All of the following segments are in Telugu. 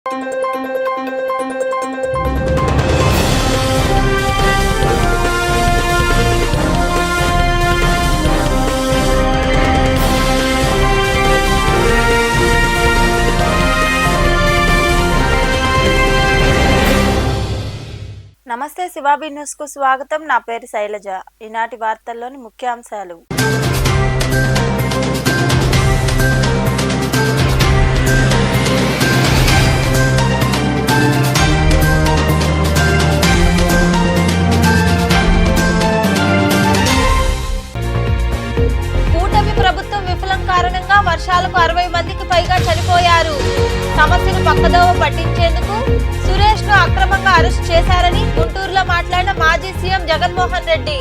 నమస్తే శివాబీ న్యూస్ కు స్వాగతం. నా పేరు శైలజ. ఈనాటి వార్తల్లోని ముఖ్యాంశాలు. కూటమి ప్రభుత్వం విఫలం కారణంగా వర్షాలకు 60 మందికి పైగా చనిపోయారు. సమస్యను పక్కదోవ పట్టించేందుకు సురేష్ ను అక్రమంగా అరెస్ట్ చేశారని గుంటూరులో మాట్లాడిన మాజీ సీఎం జగన్మోహన్ రెడ్డి.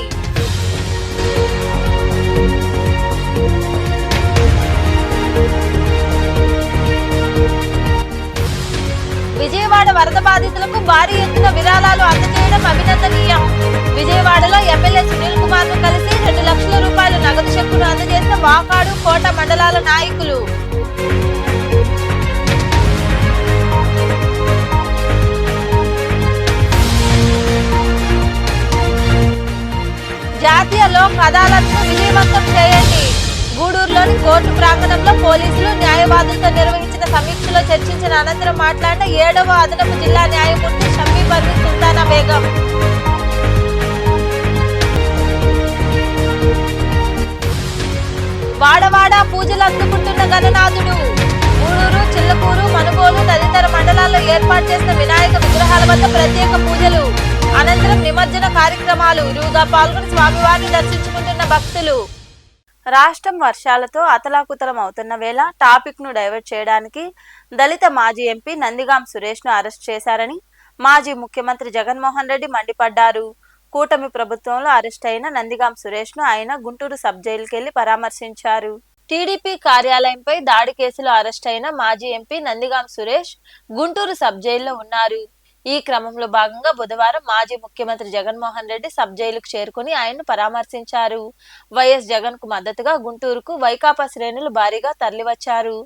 విజయవాడ వరద బాధితులకు భారీ ఎత్తున విరాళాలు అందజేయడం అభినందనీయం. విజయవాడలో ఎమ్మెల్యే సునీల్ కుమార్ ను కలిసి 2 లక్షల రూపాయల నగదు చెక్కును అందజేసిన వాకాడు, కోట మండలాల నాయకులు. జాతీయ లోక్ అదాలత్ను విజయవంతం చేయండి. గూడూరులోని కోర్టు ప్రాంగణంలో పోలీసులు న్యాయవాదులతో నిర్వహించిన సమీక్షలో చర్చించిన అనంతరం మాట్లాడిన 7వ అదనపు జిల్లా న్యాయమూర్తి షమ్మీ పర్వీన్ సుల్తానా బేగం. వాడవాడ పూజలు అందుకుంటున్న గణనాథుడు. గూడూరు, చిల్లకూరు, మనుగోలు తదితర మండలాల్లో ఏర్పాటు చేసిన వినాయక విగ్రహాల వద్ద ప్రత్యేక పూజలు, అనంతరం నిమజ్జన కార్యక్రమాలు. ఇరువుగా పాల్గొని స్వామివారిని దర్శించుకుంటున్న భక్తులు. రాష్ట్రం వర్షాలతో అతలాకుతలం అవుతున్న వేళ టాపిక్ ను డైవర్ట్ చేయడానికి దళిత మాజీ ఎంపీ నందిగాం సురేష్ ను అరెస్ట్ చేశారని మాజీ ముఖ్యమంత్రి జగన్మోహన్ రెడ్డి మండిపడ్డారు. కూటమి ప్రభుత్వంలో అరెస్ట్ అయిన నందిగాం సురేష్ ను ఆయన గుంటూరు సబ్ జైలుకెళ్లి పరామర్శించారు. టీడీపీ కార్యాలయంపై దాడి కేసులో అరెస్ట్ అయిన మాజీ ఎంపీ నందిగాం సురేష్ గుంటూరు సబ్ జైల్లో ఉన్నారు. ఈ క్రమంలో భాగంగా బుధవారం మాజీ ముఖ్యమంత్రి జగన్మోహన్ రెడ్డి సబ్ జైలుకు చేరుకుని ఆయన్ను పరామర్శించారు. వైఎస్ జగన్ కు మద్దతుగా గుంటూరుకు వైకాపా శ్రేణులు భారీగా తరలివచ్చారు.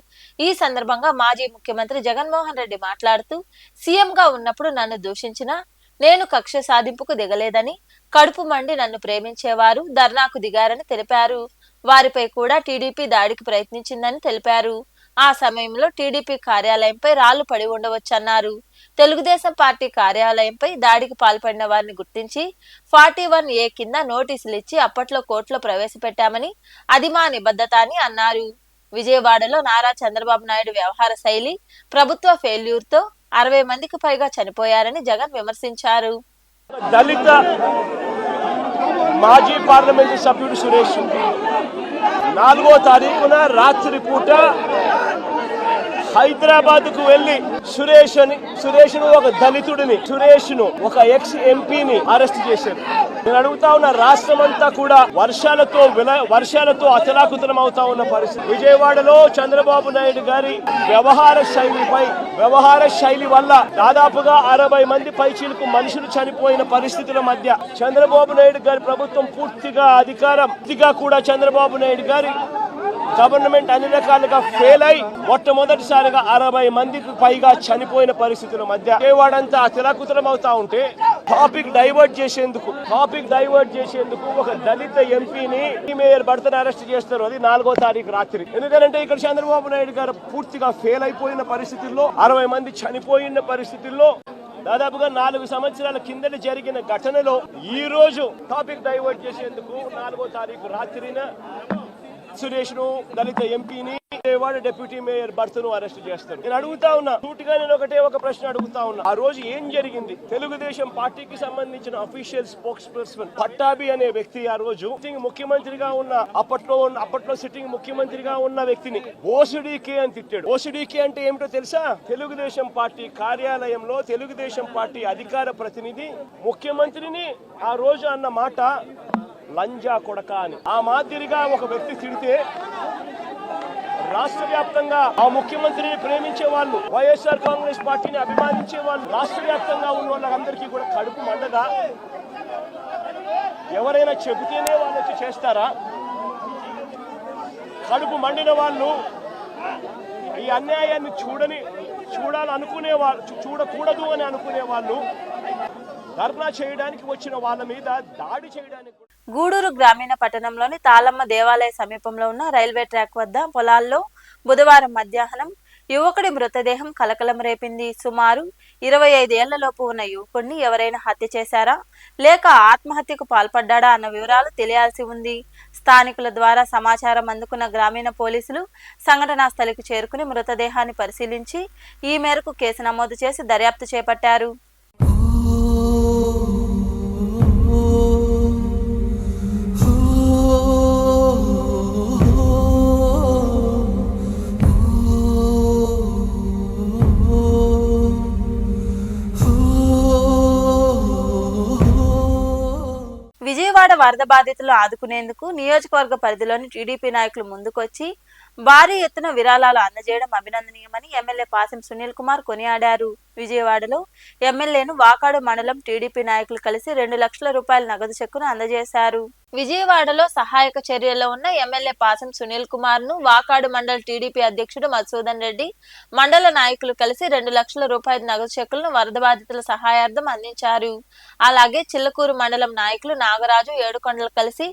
ఈ సందర్భంగా మాజీ ముఖ్యమంత్రి జగన్మోహన్ రెడ్డి మాట్లాడుతూ, సీఎంగా ఉన్నప్పుడు నన్ను దూషించినా నేను కక్ష సాధింపుకు దిగలేదని, కడుపు మండి నన్ను ప్రేమించేవారు ధర్నాకు దిగారని తెలిపారు. వారిపై కూడా టీడీపీ దాడికి ప్రయత్నించిందని తెలిపారు. ఆ సమయంలో టీడీపీ కార్యాలయంపై రాళ్లు పడి ఉండవచ్చన్నారు. తెలుగుదేశం పార్టీ కార్యాలయంపై దాడికి పాల్పడిన వారిని గుర్తించి 41A కింద నోటీసులు ఇచ్చి అప్పట్లో కోర్టులో ప్రవేశపెట్టామని, అది మా నిబద్ధత అని అన్నారు. విజయవాడలో నారా చంద్రబాబు నాయుడు వ్యవహార శైలి, ప్రభుత్వ ఫెయిల్యూర్ తో 60 మందికి పైగా చనిపోయారని జగన్ విమర్శించారు. దళిత మాజీ పార్లమెంటు సభ్యుడు సురేష్ 4వ తారీఖున రాత్రి పూట హైదరాబాద్ కు వెళ్లి సురేష్ ను ఒక దళితుడిని, సురేష్ ను ఒక ఎక్స్ ఎంపీని అరెస్ట్ చేశారు. నేను అడుగుతా ఉన్న, రాష్ట్రం అంతా కూడా వర్షాలతో అతలాకుతలం అవుతా ఉన్న పరిస్థితి. విజయవాడలో చంద్రబాబు నాయుడు గారి వ్యవహార శైలి వల్ల దాదాపుగా 60 మంది పైచీలకు మనుషులు చనిపోయిన పరిస్థితుల మధ్య చంద్రబాబు నాయుడు గారి ప్రభుత్వం పూర్తిగా కూడా చంద్రబాబు నాయుడు గారి గవర్నమెంట్ అన్ని రకాలుగా ఫెయిల్ అయి మొట్టమొదటిసారిగా 60 మందికి పైగా చనిపోయిన పరిస్థితుల మధ్య విజయవాడంతా అతలాకుతలం అవుతా ఉంటే టాపిక్ డైవర్ట్ చేసేందుకు ఒక దళిత ఎంపీని మేయర్ భర్తను అరెస్ట్ చేస్తారు. అది 4వ తారీఖు రాత్రి. ఎందుకంటే ఇక్కడ చంద్రబాబు నాయుడు గారు పూర్తిగా ఫెయిల్ అయిపోయిన పరిస్థితుల్లో, 60 మంది చనిపోయిన పరిస్థితుల్లో, దాదాపుగా 4 సంవత్సరాల కిందట జరిగిన ఘటనలో ఈ రోజు టాపిక్ డైవర్ట్ చేసేందుకు 4వ తారీఖు రాత్రిన సురేష్ ను, దళిత ఎంపీని, విజయవాడ డిప్యూటీ మేయర్ భర్తను అరెస్ట్ చేస్తారు. నేను అడుగుతా ఉన్నా, సూటిగా నేను ఒక ప్రశ్న అడుగుతా ఉన్నా. ఆ రోజు ఏం జరిగింది? తెలుగుదేశం పార్టీకి సంబంధించిన అఫీషియల్ స్పోక్స్ పర్సన్ పట్టాభి అనే వ్యక్తి ఆ రోజు ముఖ్యమంత్రిగా ఉన్న అప్పట్లో సిట్టింగ్ ముఖ్యమంత్రిగా ఉన్న వ్యక్తిని ఓసిడీకే అని తిట్టాడు. ఓసిడీకే అంటే ఏమిటో తెలుసా? తెలుగుదేశం పార్టీ కార్యాలయంలో తెలుగుదేశం పార్టీ అధికార ప్రతినిధి ముఖ్యమంత్రిని ఆ రోజు అన్న మాట లంజా కొడక అని. ఆ మాదిరిగా ఒక వ్యక్తి తిడితే రాష్ట్ర వ్యాప్తంగా ఆ ముఖ్యమంత్రిని ప్రేమించే వాళ్ళు, వైఎస్ఆర్ కాంగ్రెస్ పార్టీని అభిమానించే వాళ్ళు, రాష్ట్ర వ్యాప్తంగా ఉన్న వాళ్ళందరికీ కూడా కడుపు మండగా ఎవరైనా చెబితేనే వాళ్ళు వచ్చి చేస్తారా? కడుపు మండిన వాళ్ళు ఈ అన్యాయాన్ని చూడాలనుకునే వాళ్ళు, చూడకూడదు అని అనుకునే వాళ్ళు ధర్నా చేయడానికి వచ్చిన వాళ్ళ మీద దాడి చేయడానికి. గూడూరు గ్రామీణ పట్టణంలోని తాళమ్మ దేవాలయ సమీపంలో ఉన్న రైల్వే ట్రాక్ వద్ద పొలాల్లో బుధవారం మధ్యాహ్నం యువకుడి మృతదేహం కలకలం రేపింది. సుమారు 25 ఏళ్లలోపు ఉన్న యువకుడిని ఎవరైనా హత్య చేశారా లేక ఆత్మహత్యకు పాల్పడ్డా అన్న వివరాలు తెలియాల్సి ఉంది. స్థానికుల ద్వారా సమాచారం అందుకున్న గ్రామీణ పోలీసులు సంఘటనా స్థలికి చేరుకుని మృతదేహాన్ని పరిశీలించి ఈ మేరకు కేసు నమోదు చేసి దర్యాప్తు చేపట్టారు. విజయవాడ వరద బాధితులు ఆదుకునేందుకు నియోజకవర్గ పరిధిలోని టీడీపీ నాయకులు ముందుకొచ్చి భారీ ఎత్తున విరాళాలు అందజేయడం అభినందనీయమని ఎమ్మెల్యే పాసం సునీల్ కుమార్ కొనియాడారు. విజయవాడలో ఎమ్మెల్యేను వాకాడు మండలం టీడీపీ నాయకులు కలిసి 2 లక్షల రూపాయల నగదు చెక్కును అందజేశారు. విజయవాడలో సహాయక చర్యల్లో ఉన్న ఎమ్మెల్యే పాసం సునీల్ కుమార్ ను వాకాడు మండల టీడీపీ అధ్యక్షుడు మధుసూదన్ రెడ్డి మండల నాయకులు కలిసి 2 లక్షల రూపాయల నగదు చెక్కులను వరద బాధితుల సహాయార్థం అందించారు. అలాగే చిల్లకూరు మండలం నాయకులు నాగరాజు, ఏడుకొండలు కలిసి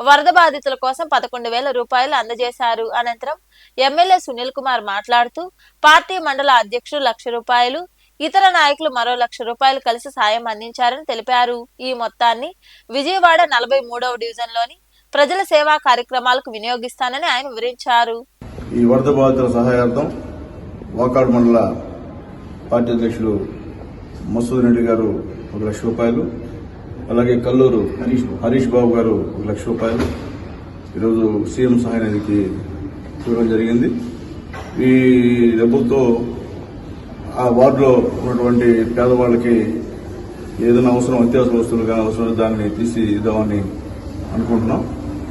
వరద బాధితుల కోసం 11,000 రూపాయలు అందజేశారు. అనంతరం ఎమ్మెల్యే సునీల్ కుమార్ మాట్లాడుతూ పార్టీ మండల అధ్యక్షుడు 1,00,000 రూపాయలు, ఇతర నాయకులు మరో 1,00,000 రూపాయలు కలిసి సాయం అందించారని తెలిపారు. ఈ మొత్తాన్ని విజయవాడ 43వ డివిజన్లోని ప్రజల సేవా కార్యక్రమాలకు వినియోగిస్తానని ఆయన వివరించారు. ఈ వరద బాధితుల సహాయార్థం వాకాడు మండల పార్టీ అధ్యక్షులు మధుసూదన్ రెడ్డి గారు 1,00,000 రూపాయలు, అలాగే కల్లూరు హరీష్ బాబు గారు 1,00,000 రూపాయలు ఈరోజు సీఎం సహాయ నిధికి ఇవ్వడం జరిగింది. ఈ డబ్బులతో ఆ వార్డులో ఉన్నటువంటి పేదవాళ్ళకి ఏదైనా అవసరం, అత్యవసర వస్తువులు కానీ అవసరం దాన్ని తీసి ఇద్దామని అనుకుంటున్నాం.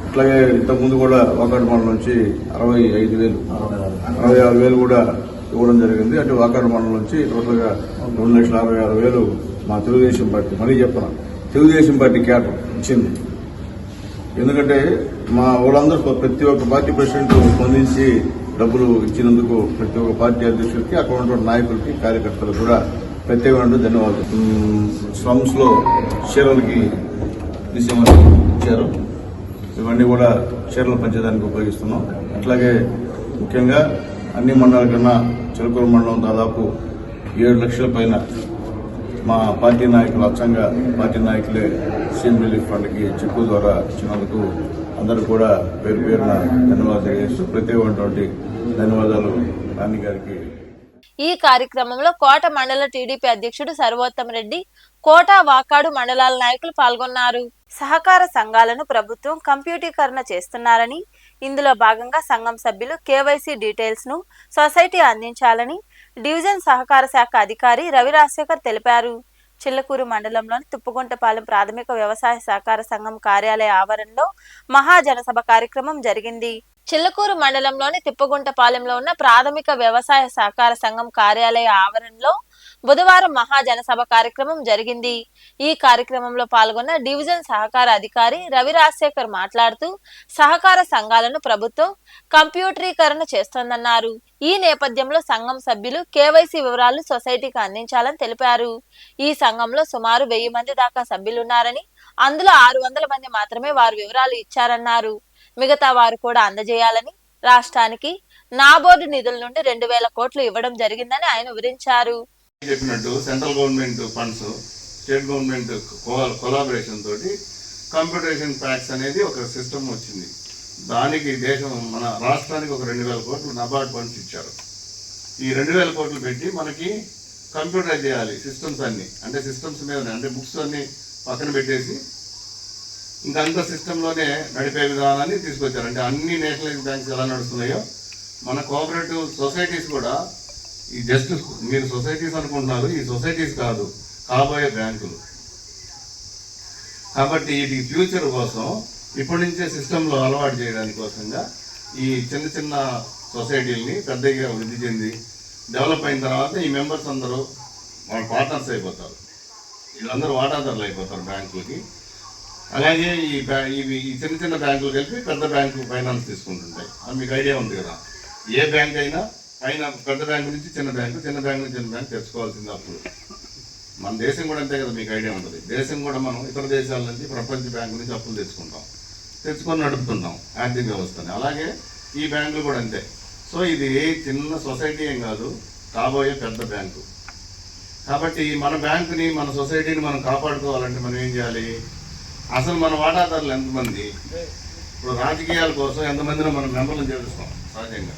అట్లాగే ఇంతకుముందు కూడా వాకాడు మండలం నుంచి 65,000 కూడా ఇవ్వడం జరిగింది. అంటే వాకాడు మండలం నుంచి టోటల్గా 2,66,000 మా తెలుగుదేశం పార్టీ, మరీ చెప్తున్నాం, తెలుగుదేశం పార్టీ క్యాడర్ ఇచ్చింది. ఎందుకంటే మా వాళ్ళందరూ ప్రతి ఒక్క పార్టీ ప్రెసిడెంట్ స్పందించి డబ్బులు ఇచ్చినందుకు ప్రతి ఒక్క పార్టీ అధ్యక్షులకి, అక్కడ ఉన్నటువంటి నాయకులకి, కార్యకర్తలకు కూడా ప్రత్యేకమైన ధన్యవాదాలు. స్లమ్స్ లో చీరలకి తీసేమని ఇచ్చారు, ఇవన్నీ కూడా చీరలు పంచేదానికి ఉపయోగిస్తున్నాం. అట్లాగే ముఖ్యంగా అన్ని మండలాల కన్నా చిలకూరు మండలం దాదాపు 7 లక్షల పైన మా పార్టీ నాయకులు, అచ్చంగా పార్టీ నాయకులే సీఎం రిలీఫ్ ఫండ్కి చెక్కు ద్వారా ఇచ్చినందుకు అందరూ కూడా పేరు పేరున ధన్యవాదాలు తెలియజేస్తూ ప్రత్యేకమైనటువంటి ధన్యవాదాలు రాణి గారికి. ఈ కార్యక్రమంలో కోట మండల టీడీపీ అధ్యక్షుడు సర్వోత్తమ రెడ్డి, కోట, వాకాడు మండలాల నాయకులు పాల్గొన్నారు. సహకార సంఘాలను ప్రభుత్వం కంప్యూటీకరణ చేస్తున్నారని, ఇందులో భాగంగా సంఘం సభ్యులు కేవైసీ డీటెయిల్స్ ను సొసైటీ అందించాలని డివిజన్ సహకార శాఖ అధికారి రవి రాజశేఖర్ తెలిపారు. చిల్లకూరు మండలంలోని తుప్పుగుంటపాలెం ప్రాథమిక వ్యవసాయ సహకార సంఘం కార్యాలయ ఆవరణలో మహాజనసభ కార్యక్రమం జరిగింది. చిల్లకూరు మండలంలోని తిప్పగుంటపాలెంలో ఉన్న ప్రాథమిక వ్యవసాయ సహకార సంఘం కార్యాలయ ఆవరణలో బుధవారం మహాజనసభ కార్యక్రమం జరిగింది. ఈ కార్యక్రమంలో పాల్గొన్న డివిజన్ సహకార అధికారి రవి రాజశేఖర్ మాట్లాడుతూ సహకార సంఘాలను ప్రభుత్వం కంప్యూటరీకరణ చేస్తోందన్నారు. ఈ నేపథ్యంలో సంఘం సభ్యులు కేవైసీ వివరాలు సొసైటీకి అందించాలని తెలిపారు. ఈ సంఘంలో సుమారు 1000 మంది దాకా సభ్యులున్నారని, అందులో 600 మంది మాత్రమే వారి వివరాలు ఇచ్చారన్నారు. మిగతా వారు కూడా అందజేయాలని, రాష్ట్రానికి నాబోర్డు నిధుల నుండి 2,000 కోట్లు ఇవ్వడం జరిగిందని ఆయన వివరించారు. చెప్పినట్టు central government funds, state government collaboration తోటి కంప్యూటరైజేషన్ ప్యాక్స్ అనేది ఒక సిస్టమ్ వచ్చింది. దానికి మన రాష్ట్రానికి ఒక 2,000 కోట్లు నబార్డ్ ఫండ్స్ ఇచ్చారు. ఈ 2,000 కోట్లు పెట్టి మనకి కంప్యూటరైజ్ చేయాలి సిస్టమ్స్ అన్ని. అంటే సిస్టమ్స్ మీద, అంటే బుక్స్ అన్ని పక్కన పెట్టేసి ఇంకంత సిస్టంలోనే నడిపే విధానాన్ని తీసుకొచ్చారు. అంటే అన్ని నేషనలైజ్ బ్యాంక్స్ ఎలా నడుస్తున్నాయో మన కోఆపరేటివ్ సొసైటీస్ కూడా, ఈ జస్ట్ మీరు సొసైటీస్ అనుకుంటున్నారు, ఈ సొసైటీస్ కాదు, కాబోయే బ్యాంకులు. కాబట్టి ఇది ఫ్యూచర్ కోసం ఇప్పటి నుంచే సిస్టంలో అలవాటు చేయడానికి కోసంగా ఈ చిన్న చిన్న సొసైటీలని పెద్దగా వృద్ధి చెంది డెవలప్ అయిన తర్వాత ఈ మెంబర్స్ అందరూ వాళ్ళ పార్ట్నర్స్ అయిపోతారు. వీళ్ళందరూ వాటాదారులు అయిపోతారు బ్యాంకులకి. అలాగే ఈ చిన్న చిన్న బ్యాంకులు కలిపి పెద్ద బ్యాంకు ఫైనాన్స్ తీసుకుంటుంటాయి. అది మీకు ఐడియా ఉంది కదా. ఏ బ్యాంక్ అయినా అయినా పెద్ద బ్యాంకు నుంచి చిన్న బ్యాంకు, చిన్న బ్యాంకు నుంచి చిన్న బ్యాంకు తెచ్చుకోవాల్సింది అప్పుడు. మన దేశం కూడా అంతే కదా, మీకు ఐడియా ఉంటుంది. దేశం కూడా మనం ఇతర దేశాల నుంచి ప్రపంచ బ్యాంకు నుంచి అప్పులు తెచ్చుకొని నడుపుతుంటాం ఆర్థిక వ్యవస్థని. అలాగే ఈ బ్యాంకులు కూడా అంతే. సో ఇది చిన్న సొసైటీ ఏం కాదు, కాబోయే పెద్ద బ్యాంకు. కాబట్టి మన బ్యాంకుని, మన సొసైటీని మనం కాపాడుకోవాలంటే మనం ఏం చేయాలి? అసలు మన వాటాదారులు ఎంతమంది? ఇప్పుడు రాజకీయాల కోసం ఎంతమందినో మనం మెంబర్లను చేరుస్తాం. సహజంగా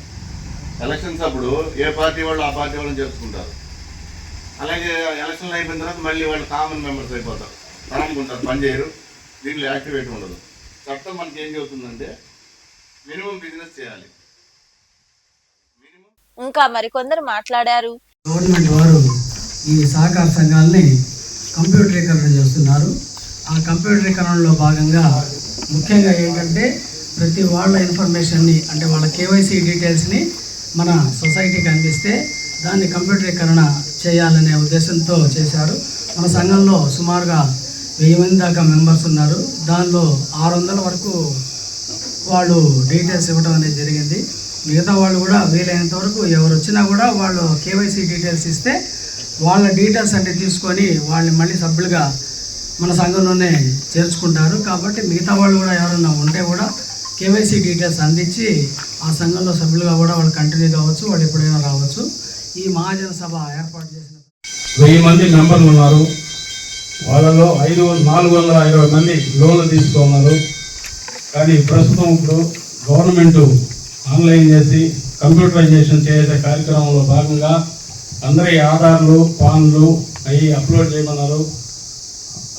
ఎలక్షన్స్ అప్పుడు ఏ పార్టీ వాళ్ళు ఆ పార్టీ వాళ్ళని చేర్చుకుంటారు. అలాగే ఎలక్షన్లు అయిపోయిన తర్వాత మళ్ళీ వాళ్ళు కామన్ మెంబర్స్ అయిపోతారు, తరముకుంటారు, పనిచేయరు, దీంట్లో యాక్టివేట్ ఉండదు. చట్టం మనకి ఏం చెబుతుందంటే మినిమం బిజినెస్ చేయాలి. ఇంకా మరికొందరు మాట్లాడారు. గవర్నమెంట్ వారు ఈ సహకార సంఘాలని కంప్యూటరీకరణ చేస్తున్నారు. ఆ కంప్యూటరీకరణలో భాగంగా ముఖ్యంగా ఏంటంటే ప్రతి వాళ్ళ ఇన్ఫర్మేషన్ని, అంటే వాళ్ళ కేవైసీ డీటెయిల్స్ని మన సొసైటీకి అందిస్తే దాన్ని కంప్యూటరీకరణ చేయాలనే ఉద్దేశంతో చేశారు. మన సంఘంలో సుమారుగా 1000 మంది దాకా మెంబర్స్ ఉన్నారు. దానిలో 600 వరకు వాళ్ళు డీటెయిల్స్ ఇవ్వడం అనేది జరిగింది. మిగతా వాళ్ళు కూడా వీలైనంత వరకు ఎవరు వచ్చినా కూడా వాళ్ళు కేవైసీ డీటెయిల్స్ ఇస్తే వాళ్ళ డీటెయిల్స్ అంటే తీసుకొని వాళ్ళని మళ్ళీ సభ్యులుగా మన సంఘంలోనే చేర్చుకుంటారు. కాబట్టి మిగతా వాళ్ళు కూడా ఎవరైనా ఉంటే కూడా కేవైసీ డీటెయిల్స్ అందించి ఆ సంఘంలో సభ్యులుగా కూడా వాళ్ళు కంటిన్యూ కావచ్చు, వాళ్ళు ఎప్పుడైనా రావచ్చు. ఈ మహాజన సభ ఏర్పాటు చేసిన 1000 మంది మెంబర్లు ఉన్నారు. వాళ్ళలో 420 మంది లోన్లు తీసుకున్నారు. కానీ ప్రస్తుతం ఇప్పుడు గవర్నమెంట్ ఆన్లైన్ చేసి కంప్యూటరైజేషన్ చేసే కార్యక్రమంలో భాగంగా అందరి ఆధార్లు, పాన్లు అవి అప్లోడ్ చేయమన్నారు.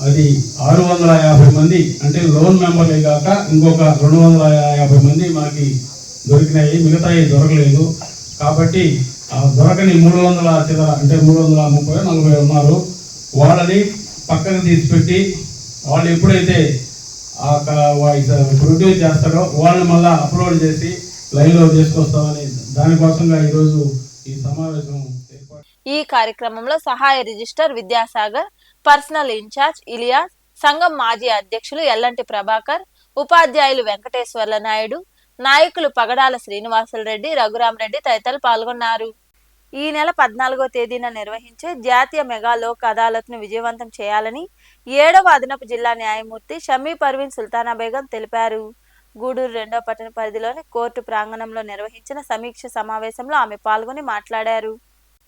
అది 650 మంది అంటే లోన్ మెంబర్లే కాక ఇంకొక 250 మంది మనకి దొరికినాయి. మిగతాయి దొరకలేదు. కాబట్టి ఆ దొరకని 300 చిల్లర అంటే 330-40 ఉన్నారు. వాళ్ళని పక్కకు తీసిపెట్టి వాళ్ళు ఎప్పుడైతే ప్రొడ్యూస్ చేస్తారో వాళ్ళని మళ్ళీ అప్లోడ్ చేసి లైన్లో తీసుకొస్తామని దానికోసంగా ఈరోజు ఈ సమావేశం ఏర్పాటు. ఈ కార్యక్రమంలో సహాయ registrar Vidyasagar, personal in charge Ilyas, సంఘం మాజీ అధ్యక్షులు ఎల్లంటి ప్రభాకర్, ఉపాధ్యాయులు వెంకటేశ్వర్ల నాయుడు, నాయకులు పగడాల శ్రీనివాసులరెడ్డి, రఘురామరెడ్డి తదితరులు పాల్గొన్నారు. ఈ నెల 14వ తేదీన నిర్వహించే జాతీయ మెగా లోక్ అదాలత్ను విజయవంతం చేయాలని 7వ అదనపు జిల్లా న్యాయమూర్తి షమీ పర్వీన్ సుల్తానా బేగం తెలిపారు. గూడూరు 2వ పట్టణ పరిధిలోని కోర్టు ప్రాంగణంలో నిర్వహించిన సమీక్ష సమావేశంలో ఆమె పాల్గొని మాట్లాడారు.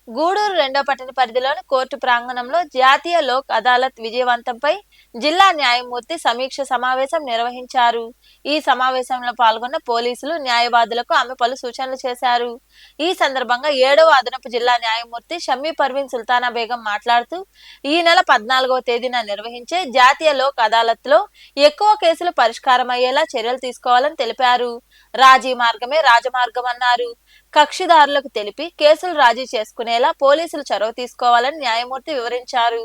గూడూరు 2వ పట్టణ పరిధిలోని కోర్టు ప్రాంగణంలో జాతీయ లోక్ అదాలత్ విజయవంతంపై జిల్లా న్యాయమూర్తి సమీక్ష సమావేశం నిర్వహించారు. ఈ సమావేశంలో పాల్గొన్న పోలీసులు, న్యాయవాదులకు ఆమె పలు సూచనలు చేశారు. ఈ సందర్భంగా 7వ అదనపు జిల్లా న్యాయమూర్తి షమీ పర్వీన్ సుల్తానా బేగం మాట్లాడుతూ ఈ నెల 14వ తేదీన నిర్వహించే జాతీయ లోక్ అదాలత్ లో ఎక్కువ కేసులు పరిష్కారం అయ్యేలా చర్యలు తీసుకోవాలని తెలిపారు. రాజీ మార్గమే రాజమార్గం అన్నారు. కక్షిదారులకు తెలిపి కేసులు రాజీ చేసుకునేలా పోలీసులు చొరవ తీసుకోవాలని న్యాయమూర్తి వివరించారు.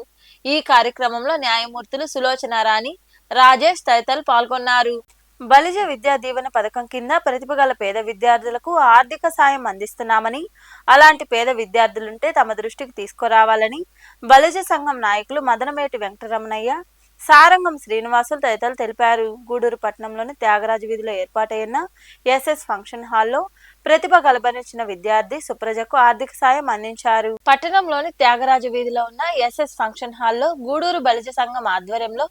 ఈ కార్యక్రమంలో న్యాయమూర్తులు సులోచన రాణి, రాజేష్ తదితరులు పాల్గొన్నారు. బలిజ విద్యా దీవెన పథకం కింద ప్రతిభ గల పేద విద్యార్థులకు ఆర్థిక సాయం అందిస్తున్నామని, అలాంటి పేద విద్యార్థులుంటే తమ దృష్టికి తీసుకురావాలని బలిజ సంఘం నాయకులు మదనమేటి వెంకటరమణయ్య, సారంగం శ్రీనివాసులు తదితరులు తెలిపారు. గూడూరు పట్టణంలోని త్యాగరాజు వీధిలో ఏర్పాటైన ఎస్ఎస్ ఫంక్షన్ హాల్లో ప్రతిభ కలబరిచిన విద్యార్థి సుప్రజకు ఆర్థిక సాయం అందించారు. పట్టణంలోని త్యాగరాజు వీధిలో ఉన్న ఎస్ఎస్ ఫంక్షన్ హాల్లో గూడూరు బలిజ సంఘం ఆధ్వర్యంలో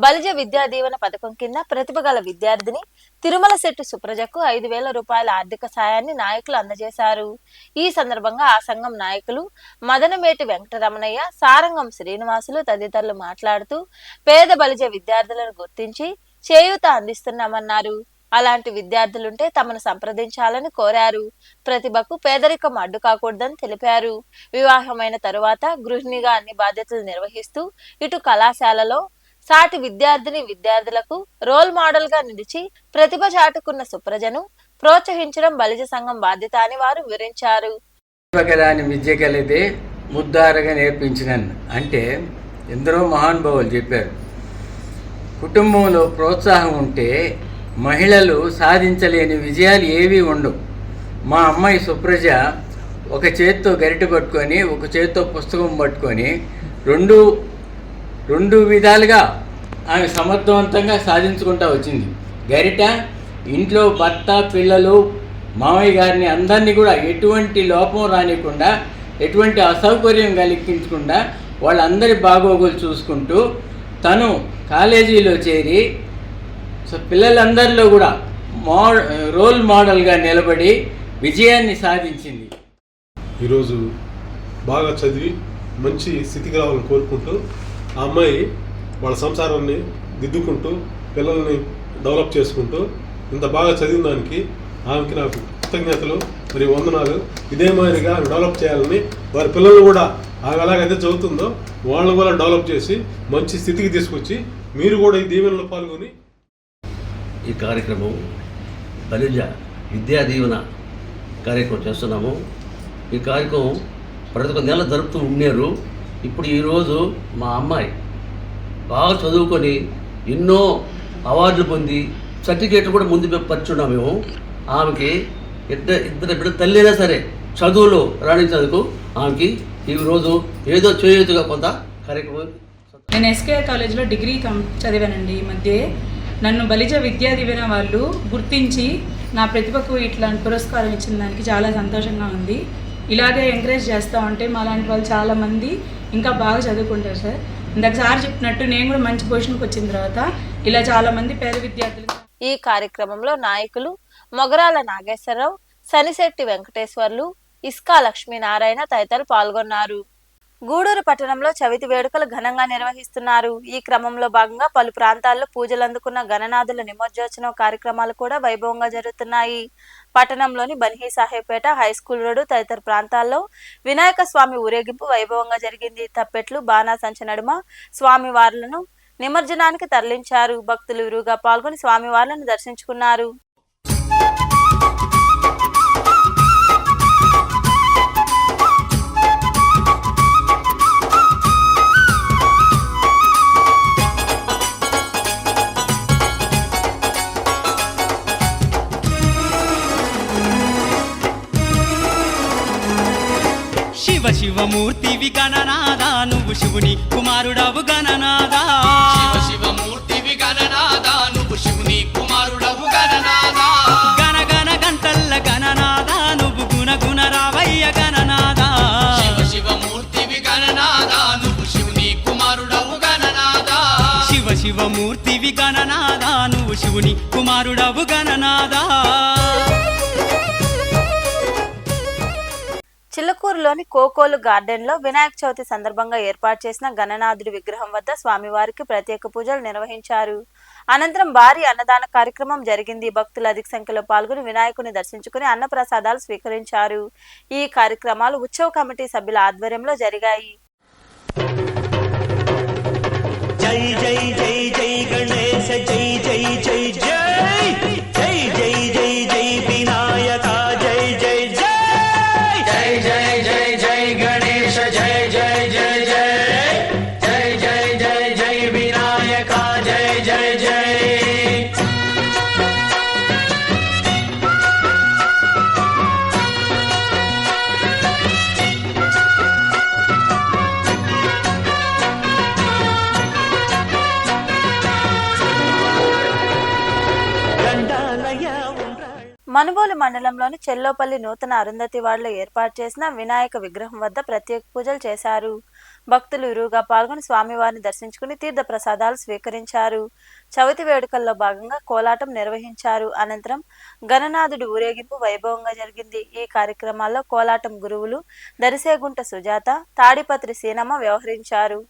బలిజ విద్యా దీవెన పథకం కింద ప్రతిభ గల విద్యార్థిని తిరుమల శెట్టి సుప్రజకు 5,000 రూపాయల ఆర్థిక సాయాన్ని నాయకులు అందజేశారు. ఈ సందర్భంగా ఆ సంఘం నాయకులు మదనమేటి వెంకటరమణయ్య, సారంగం శ్రీనివాసులు తదితరులు మాట్లాడుతూ పేద బలిజ విద్యార్థులను గుర్తించి చేయూత అందిస్తున్నామన్నారు. అలాంటి విద్యార్థులుంటే తమను సంప్రదించాలని కోరారు. ప్రతిభకు పేదరికం అడ్డు కాకూడదని తెలిపారు. వివాహమైన తరువాత గృహిణిగా అన్ని బాధ్యతలు నిర్వహిస్తూ ఇటు కళాశాలలో సాటి విద్యార్థులకు రోల్ మోడల్ గా నిలిచి ప్రతిభ చాటుకున్న సుప్రజను ప్రోత్సహించడం బలిజ సంఘం బాధ్యత అని వారు వివరించారు. విద్య కలిగితే ముద్దారగా నేర్పించినను అంటే ఎందరో మహానుభావులు చెప్పారు. కుటుంబంలో ప్రోత్సాహం ఉంటే మహిళలు సాధించలేని విజయాలు ఏవీ ఉండవు. మా అమ్మాయి సుప్రజ ఒక చేత్తో గరిటె పట్టుకొని, ఒక చేత్తో పుస్తకం పట్టుకొని రెండు విధాలుగా ఆమె సమర్థవంతంగా సాధించుకుంటూ వచ్చింది. గరిట ఇంట్లో భర్త, పిల్లలు మామయ్య గారిని అందరినీ కూడా ఎటువంటి లోపం రానికుండా, ఎటువంటి అసౌకర్యం కలిగించకుండా వాళ్ళందరి బాగోగులు చూసుకుంటూ తను కాలేజీలో చేరి పిల్లలందరిలో కూడా రోల్ మోడల్గా నిలబడి విజయాన్ని సాధించింది. ఈరోజు బాగా చదివి మంచి స్థితికి రావాలని కోరుకుంటూ ఆ అమ్మాయి వాళ్ళ సంసారాన్ని దిద్దుకుంటూ పిల్లల్ని డెవలప్ చేసుకుంటూ ఇంత బాగా చదివిన దానికి ఆమెకి నాకు కృతజ్ఞతలు మరియు వందనాలు. ఇదే మాదిరిగా డెవలప్ చేయాలని వారి పిల్లలు కూడా ఆమె ఎలాగైతే చదువుతుందో వాళ్ళని కూడా డెవలప్ చేసి మంచి స్థితికి తీసుకొచ్చి మీరు కూడా ఈ దీవెనలో పాల్గొని ఈ కార్యక్రమం బలిజ విద్యా దీవెన కార్యక్రమం చేస్తున్నాము. ఈ కార్యక్రమం ప్రతి ఒక్క నెల జరుపుతూ ఉన్నారు. ఇప్పుడు ఈరోజు మా అమ్మాయి బాగా చదువుకొని ఎన్నో అవార్డులు పొంది సర్టిఫికేట్లు కూడా ముందు పరిచున్నాము మేము. ఆమెకి ఇద్దరు బిడ్డ తల్లినా సరే చదువులో రాణించేందుకు ఆమెకి ఈరోజు ఏదో చేయూతగా కొంత కార్యక్రమం. నేను ఎస్కేఆర్ కాలేజ్లో డిగ్రీ చదివానండి. ఈ మధ్య నన్ను బలిజ విద్యా దీవెన వాళ్ళు గుర్తించి నా ప్రతిభకు ఇట్లాంటి పురస్కారం ఇచ్చిన దానికి చాలా సంతోషంగా ఉంది. ఇలాగే ఎంకరేజ్ చేస్తూ ఉంటే మాలాంటి వాళ్ళు చాలామంది ఇంకా బాగా చదువుకుంటారు సార్. ఇందాక సార్ చెప్పినట్టు నేను కూడా మంచి పొజిషన్కి వచ్చిన తర్వాత ఇలా చాలామంది పేద విద్యార్థులు. ఈ కార్యక్రమంలో నాయకులు మొగరాల నాగేశ్వరరావు, సనిశెట్టి వెంకటేశ్వర్లు, ఇస్కా లక్ష్మీనారాయణ తదితరులు పాల్గొన్నారు. గూడూరు పట్టణంలో చవితి వేడుకలు ఘనంగా నిర్వహిస్తున్నారు. ఈ క్రమంలో భాగంగా పలు ప్రాంతాల్లో పూజలు అందుకున్న గణనాథుల నిమజ్జోత్సవ కార్యక్రమాలు కూడా వైభవంగా జరుగుతున్నాయి. పట్టణంలోని బన్హీ సాహెబ్పేట, హైస్కూల్ రోడ్డు తదితర ప్రాంతాల్లో వినాయక స్వామి ఊరేగింపు వైభవంగా జరిగింది. తప్పెట్లు, బాణాసంచ నడుమ స్వామివార్లను నిమజ్జనానికి తరలించారు. భక్తులు విరుగా పాల్గొని స్వామివార్లను దర్శించుకున్నారు. శివ శివమూర్తివి గణనాదా, నువ్వు శివుని కుమారుడవు గణనాదా. శివ శివమూర్తివి గణనాదా, నువ్వు శివుని కుమారుడవు గణనాదా. గణ గణ గంటల్ల గణనాదా, నువ్వు గుణ గుణ రావయ్య గణనాదా. శివ శివమూర్తివి గణనాదా, నువ్వు శివుని కుమారుడవు గణనాదా. శివ శివమూర్తివి గణనాదా, నువ్వు శివుని కుమారుడవు గణనాదా. చిల్లకూరులోని కోకోలు గార్డెన్ లో వినాయక చవితి సందర్భంగా ఏర్పాటు చేసిన గణనాథుడి విగ్రహం వద్ద స్వామివారికి ప్రత్యేక పూజలు నిర్వహించారు. అనంతరం భారీ అన్నదాన కార్యక్రమం జరిగింది. భక్తులు అధిక సంఖ్యలో పాల్గొని వినాయకుని దర్శించుకుని అన్నప్రసాదాలు స్వీకరించారు. ఈ కార్యక్రమాలు ఉత్సవ కమిటీ సభ్యుల ఆధ్వర్యంలో జరిగాయి. జై జై జై జై గణేశ జై జై జై జై జై జై జై జై వినాయక జై జై జై జై జై జై జై గణేశ జై జై జై జై జై జై జై జై వినాయక జై జై జై. మనుబోలు మండలంలోని చెల్లోపల్లి నూతన అరుంధతి వార్డులో ఏర్పాటు చేసిన వినాయక విగ్రహం వద్ద ప్రత్యేక పూజలు చేశారు. భక్తులు ఇరువుగా పాల్గొని స్వామివారిని దర్శించుకుని తీర్థ ప్రసాదాలు స్వీకరించారు. చవితి వేడుకల్లో భాగంగా కోలాటం నిర్వహించారు. అనంతరం గణనాథుడి ఊరేగింపు వైభవంగా జరిగింది. ఈ కార్యక్రమాల్లో కోలాటం గురువులు దరిసేగుంట సుజాత, తాడిపత్రి సీనమ్మ వ్యవహరించారు.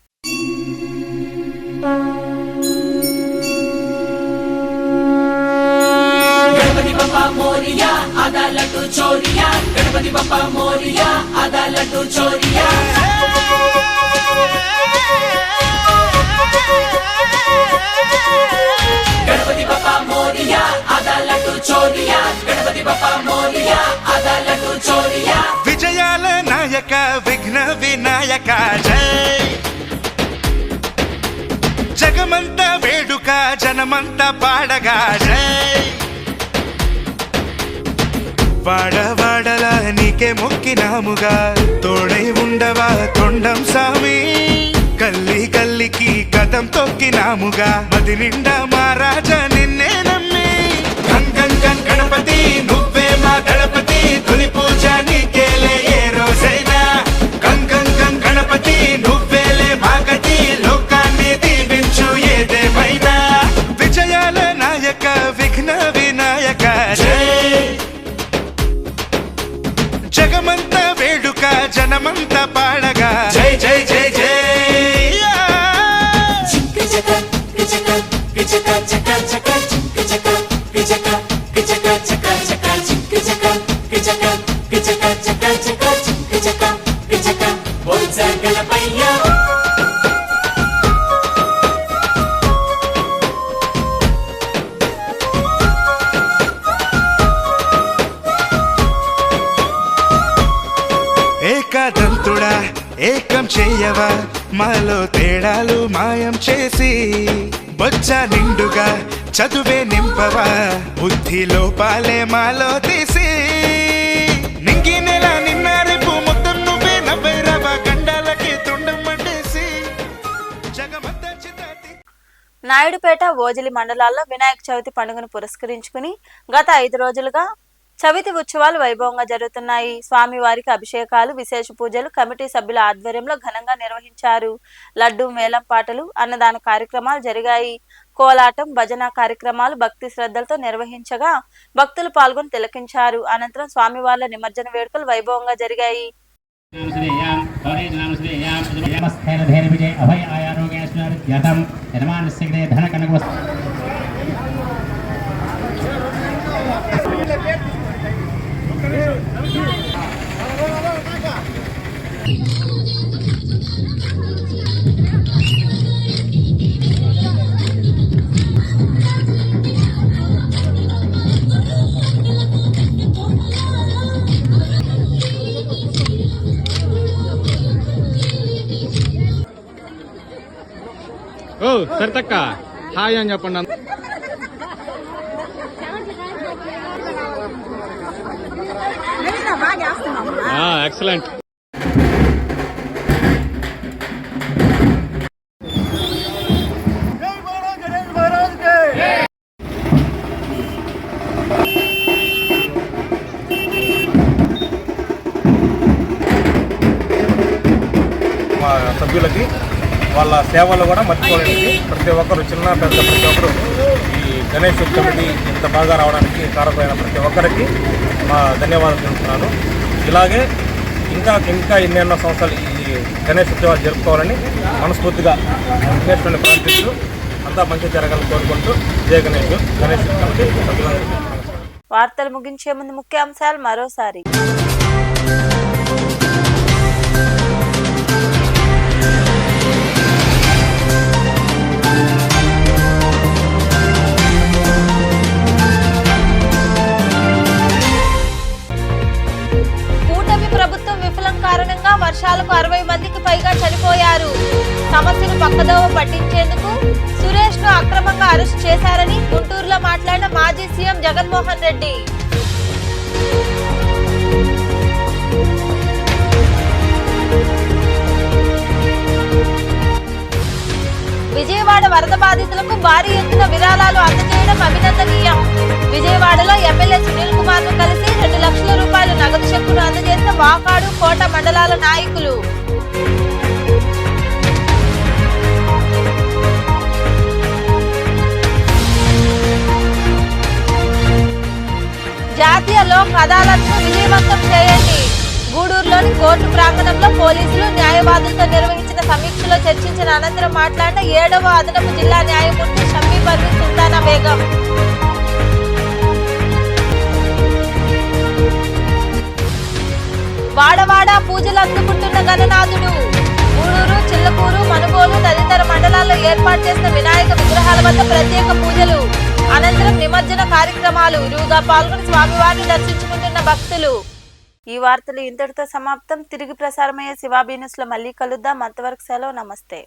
గణపతి బప్పా మోరియా ఆదా లడ్డు చోరియా, గణపతి బప్పా మోరియా ఆదా లడ్డు చోరియా. గణపతి బప్పా మోరియా ఆదా లడ్డు చోరియా, గణపతి బప్పా మోరియా ఆదా లడ్డు చోరియా. విజయాల నాయక విఘ్న వినాయక జై. జగమంత వేడుక జనమంత పాడగా జై. వాడవాడల నీకే మొక్కినాముగా, తోడై ఉండవా తొండం సామి. కల్లి కల్లికి కథం తొక్కినాముగా, మది నిండా మహారాజా నిన్నే నమ్మి. గణపతి నువ్వే మా అయ్యప్పయ్య ఏకదంతుడా ఏకం చేయవా మాలో తేడాలు మాయం చేసి బొచ్చ నిండుగా చదువే నింపవా బుద్ధి లోపాలే మాలో తీసి నింగి నెల నిన్న రేపు మొత్తం నువ్వే నవ్వేరవా గండాలకి తుండం మండేసి జగమంత చిత్తాతి. నాయుడుపేట ఓజిలి మండలాల్లో వినాయక చవితి పండుగను పురస్కరించుకుని గత 5 రోజులుగా చవితి ఉత్సవాలు వైభవంగా జరుగుతున్నాయి. స్వామివారికి అభిషేకాలు, విశేష పూజలు కమిటీ సభ్యుల ఆధ్వర్యంలో ఘనంగా నిర్వహించారు. లడ్డు మేళం పాటలు, అన్నదాన కార్యక్రమాలు జరిగాయి. కోలాటం, భజన కార్యక్రమాలు భక్తి శ్రద్ధలతో నిర్వహించగా భక్తులు పాల్గొని తిలకించారు. అనంతరం స్వామివార్ల నిమజ్జన వేడుకలు వైభవంగా జరిగాయి. ఓ సరితక్క హాయ్ అని చెప్పండి. ఎక్సలెంట్. మా సభ్యులకి వాళ్ళ సేవలు కూడా మర్చిపోలేదు. ప్రతి ఒక్కరు చిన్న పెద్ద ప్రతి ఒక్కరు ఈ గణేష్ కమిటీ ఇంత బాగా రావడానికి కారకమైన ప్రతి ఒక్కరికి మా ధన్యవాదాలు తెలుపుతున్నాను. ఇలాగే ఇంకా ఎన్నెన్నో సంవత్సరాలు ఈ గణేష్ ఉత్సవాలు జరుపుకోవాలని మనస్ఫూర్తిగా విఘ్నేశ్వరుని ప్రార్థిస్తూ అంతా మంచి జరగాలని కోరుకుంటూ జయ గణేష్ కమిటీ సభ్యులందరికీ. వార్తలు ముగించే ముందు ముఖ్యాంశాలు మరోసారి. ప్రభుత్వం విఫలం కారణంగా వర్షాలకు 60 మందికి పైగా చనిపోయారు. సమస్యను పక్కదోవ పట్టించేందుకు సురేష్ ను అక్రమంగా అరెస్ట్ చేశారని గుంటూరులో మాట్లాడిన మాజీ సీఎం జగన్మోహన్ రెడ్డి. విజయవాడ వరద బాధితులకు భారీ ఎత్తున విరాళాలు అందజేయడం అభినందనీయం. విజయవాడలో ఎమ్మెల్యే సునీల్ కుమార్ ను కలిసి 2 లక్షల రూపాయల నగదు చెక్కును అందజేసిన వాకాడు, కోట మండలాల నాయకులు. జాతీయ లోక్ అదాలత్ను విజయవంతం చేయండి. గూడూరులోని కోర్టు ప్రాంగణంలో పోలీసులు న్యాయవాదులతో నిర్వహించిన సమీక్షలో చర్చించిన అనంతరం మాట్లాడిన 7వ అదనపు జిల్లా న్యాయమూర్తి షమ్మీ పర్వీన్ సుల్తానా బేగం. వాడవాడ పూజలు అందుకుంటున్న గణనాథుడు. గూడూరు, చిల్లకూరు, మనుగోలు తదితర మండలాల్లో ఏర్పాటు చేసిన వినాయక విగ్రహాల వద్ద ప్రత్యేక పూజలు, అనంతరం నిమజ్జన కార్యక్రమాలు. ఇరువుగా పాల్గొని స్వామివారిని దర్శించుకుంటున్న భక్తులు. ఈ వార్తలు ఇంతటితో సమాప్తం. తిరిగి ప్రసారమయ్యే శివాబీ న్యూస్ లో మళ్ళీ కలుద్దాం. అంతవరకు సెలవు. నమస్తే.